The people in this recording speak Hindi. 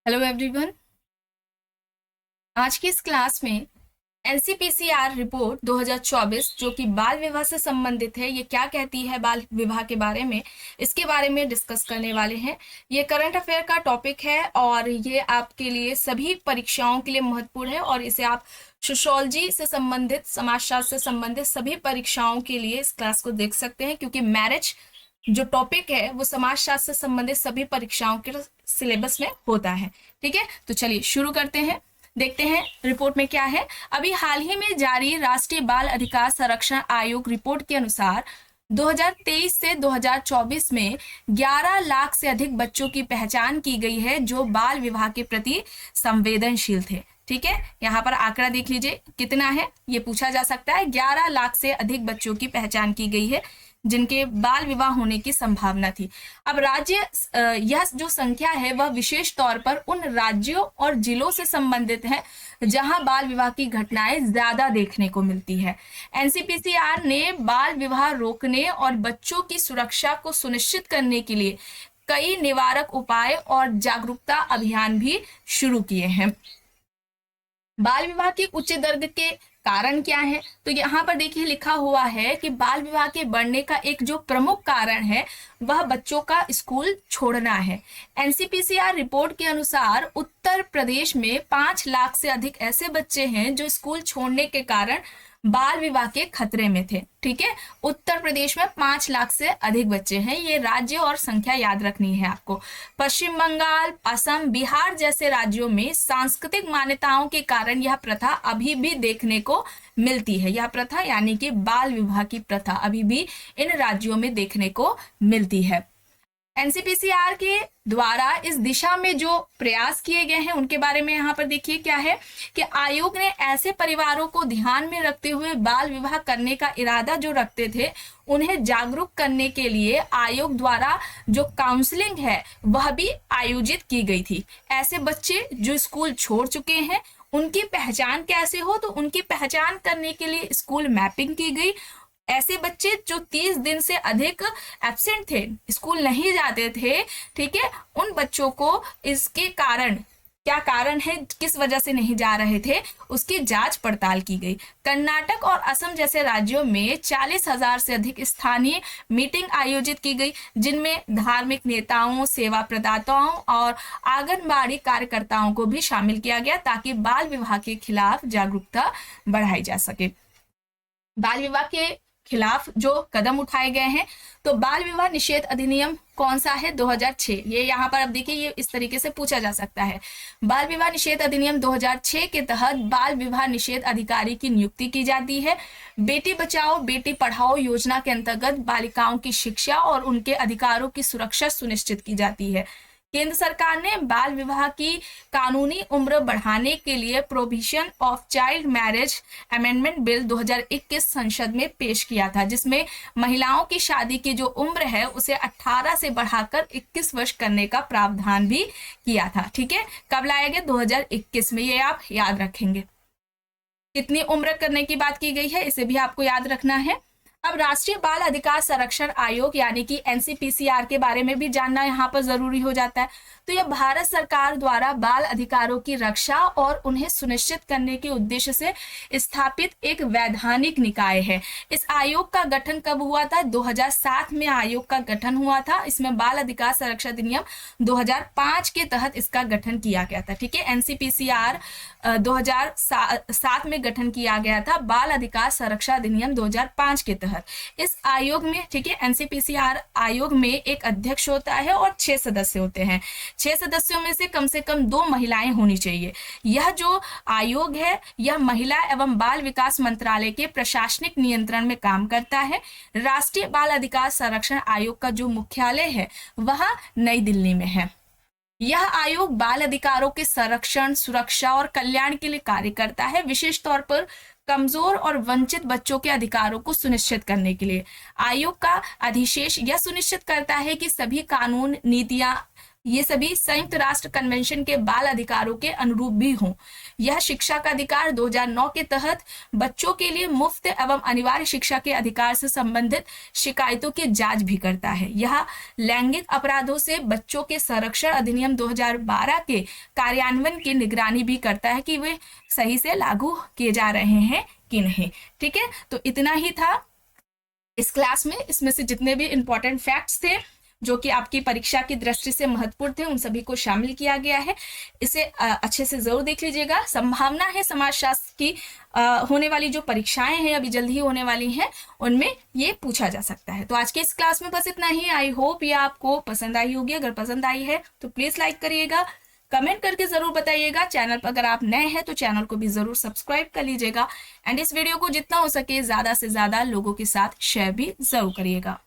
Hello everyone. आज की इस क्लास में एनसीपीसीआर रिपोर्ट 2024 जो कि बाल विवाह से संबंधित है, ये क्या कहती है बाल विवाह के बारे में, इसके बारे में डिस्कस करने वाले हैं। ये करंट अफेयर का टॉपिक है और ये आपके लिए सभी परीक्षाओं के लिए महत्वपूर्ण है और इसे आप सोशियोलॉजी से संबंधित, समाजशास्त्र से संबंधित सभी परीक्षाओं के लिए इस क्लास को देख सकते हैं, क्योंकि मैरिज जो टॉपिक है वो समाजशास्त्र से संबंधित सभी परीक्षाओं के सिलेबस में होता है। ठीक है, तो चलिए शुरू करते हैं, देखते हैं रिपोर्ट में क्या है। अभी हाल ही में जारी राष्ट्रीय बाल अधिकार संरक्षण आयोग रिपोर्ट के अनुसार 2023 से 2024 में 11 लाख से अधिक बच्चों की पहचान की गई है जो बाल विवाह के प्रति संवेदनशील थे। ठीक है, यहाँ पर आंकड़ा देख लीजिए कितना है, ये पूछा जा सकता है। 11 लाख से अधिक बच्चों की पहचान की गई है जिनके बाल विवाह होने की संभावना थी। अब यह जो संख्या है वह विशेष तौर पर उन राज्यों और जिलों से संबंधित है जहां बाल विवाह की घटनाएं ज्यादा देखने को मिलती है। एनसीपीसीआर ने बाल विवाह रोकने और बच्चों की सुरक्षा को सुनिश्चित करने के लिए कई निवारक उपाय और जागरूकता अभियान भी शुरू किए हैं। बाल विवाह की उच्च दर के कारण क्या है, तो यहाँ पर देखिए लिखा हुआ है कि बाल विवाह के बढ़ने का एक जो प्रमुख कारण है वह बच्चों का स्कूल छोड़ना है। एनसीपीसीआर रिपोर्ट के अनुसार उत्तर प्रदेश में 5 लाख से अधिक ऐसे बच्चे हैं जो स्कूल छोड़ने के कारण बाल विवाह के खतरे में थे। ठीक है, उत्तर प्रदेश में 5 लाख से अधिक बच्चे हैं, ये राज्य और संख्या याद रखनी है आपको। पश्चिम बंगाल, असम, बिहार जैसे राज्यों में सांस्कृतिक मान्यताओं के कारण यह प्रथा अभी भी देखने को मिलती है। यह प्रथा यानी कि बाल विवाह की प्रथा अभी भी इन राज्यों में देखने को मिलती है। एनसीपीसीआर के द्वारा इस दिशा में जो प्रयास किए गए हैं उनके बारे में यहाँ पर देखिए क्या है कि आयोग ने ऐसे परिवारों को ध्यान में रखते हुए बाल विवाह करने का इरादा जो रखते थे उन्हें जागरूक करने के लिए आयोग द्वारा जो काउंसलिंग है वह भी आयोजित की गई थी। ऐसे बच्चे जो स्कूल छोड़ चुके हैं उनकी पहचान कैसे हो, तो उनकी पहचान करने के लिए स्कूल मैपिंग की गई। ऐसे बच्चे जो 30 दिन से अधिक एब्सेंट थे, स्कूल नहीं जाते थे, ठीक है, उन बच्चों को इसके कारण क्या कारण है, किस वजह से नहीं जा रहे थे, उसकी जांच पड़ताल की गई। कर्नाटक और असम जैसे राज्यों में 40,000 से अधिक स्थानीय मीटिंग आयोजित की गई जिनमें धार्मिक नेताओं, सेवा प्रदाताओं और आंगनबाड़ी कार्यकर्ताओं को भी शामिल किया गया ताकि बाल विवाह के खिलाफ जागरूकता बढ़ाई जा सके। बाल विवाह के खिलाफ जो कदम उठाए गए हैं, तो बाल विवाह निषेध अधिनियम कौन सा है, 2006। ये यहाँ पर अब देखिए ये इस तरीके से पूछा जा सकता है। बाल विवाह निषेध अधिनियम 2006 के तहत बाल विवाह निषेध अधिकारी की नियुक्ति की जाती है। बेटी बचाओ बेटी पढ़ाओ योजना के अंतर्गत बालिकाओं की शिक्षा और उनके अधिकारों की सुरक्षा सुनिश्चित की जाती है। केंद्र सरकार ने बाल विवाह की कानूनी उम्र बढ़ाने के लिए provision of child marriage amendment bill 2021 संसद में पेश किया था, जिसमें महिलाओं की शादी की जो उम्र है उसे 18 से बढ़ाकर 21 वर्ष करने का प्रावधान भी किया था। ठीक है, कब लाया गया, 2021 में, ये आप याद रखेंगे। कितनी उम्र करने की बात की गई है इसे भी आपको याद रखना है। अब राष्ट्रीय बाल अधिकार संरक्षण आयोग यानी कि एनसीपीसीआर के बारे में भी जानना यहाँ पर जरूरी हो जाता है। तो यह भारत सरकार द्वारा बाल अधिकारों की रक्षा और उन्हें सुनिश्चित करने के उद्देश्य से स्थापित एक वैधानिक निकाय है। इस आयोग का गठन कब हुआ था, 2007 में आयोग का गठन हुआ था। इसमें बाल अधिकार संरक्षण अधिनियम 2005 के तहत इसका गठन किया गया था। ठीक है, एनसीपीसीआर 2007 में गठन किया गया था, बाल अधिकार संरक्षण अधिनियम 2005 के तहत। इस आयोग में, ठीक है, एनसीपीसीआर आयोग में एक अध्यक्ष होता है और 6 सदस्य होते हैं। 6 सदस्यों में से कम 2 महिलाएं होनी चाहिए। यह जो आयोग है यह महिला एवं बाल विकास मंत्रालय के प्रशासनिक नियंत्रण में काम करता है। राष्ट्रीय बाल अधिकार संरक्षण आयोग का जो मुख्यालय है वह नई दिल्ली में है। यह आयोग बाल अधिकारों के संरक्षण, सुरक्षा और कल्याण के लिए कार्य करता है, विशेष तौर पर कमजोर और वंचित बच्चों के अधिकारों को सुनिश्चित करने के लिए। आयोग का अधिशेष यह सुनिश्चित करता है कि सभी कानून, नीतियां ये सभी संयुक्त राष्ट्र कन्वेंशन के बाल अधिकारों के अनुरूप भी हों। यह शिक्षा का अधिकार 2009 के तहत बच्चों के लिए मुफ्त एवं अनिवार्य शिक्षा के अधिकार से संबंधित शिकायतों की जांच भी करता है। यह लैंगिक अपराधों से बच्चों के संरक्षण अधिनियम 2012 के कार्यान्वयन की निगरानी भी करता है कि वे सही से लागू किए जा रहे हैं कि नहीं। ठीक है, तो इतना ही था इस क्लास में। इसमें से जितने भी इंपॉर्टेंट फैक्ट्स थे जो कि आपकी परीक्षा की दृष्टि से महत्वपूर्ण थे, उन सभी को शामिल किया गया है। इसे अच्छे से जरूर देख लीजिएगा। संभावना है समाजशास्त्र की होने वाली जो परीक्षाएं हैं अभी जल्द ही होने वाली हैं, उनमें ये पूछा जा सकता है। तो आज के इस क्लास में बस इतना ही। आई होप ये आपको पसंद आई होगी। अगर पसंद आई है तो प्लीज लाइक करिएगा, कमेंट करके जरूर बताइएगा। चैनल पर अगर आप नए हैं तो चैनल को भी जरूर सब्सक्राइब कर लीजिएगा एंड इस वीडियो को जितना हो सके ज्यादा से ज्यादा लोगों के साथ शेयर भी जरूर करिएगा।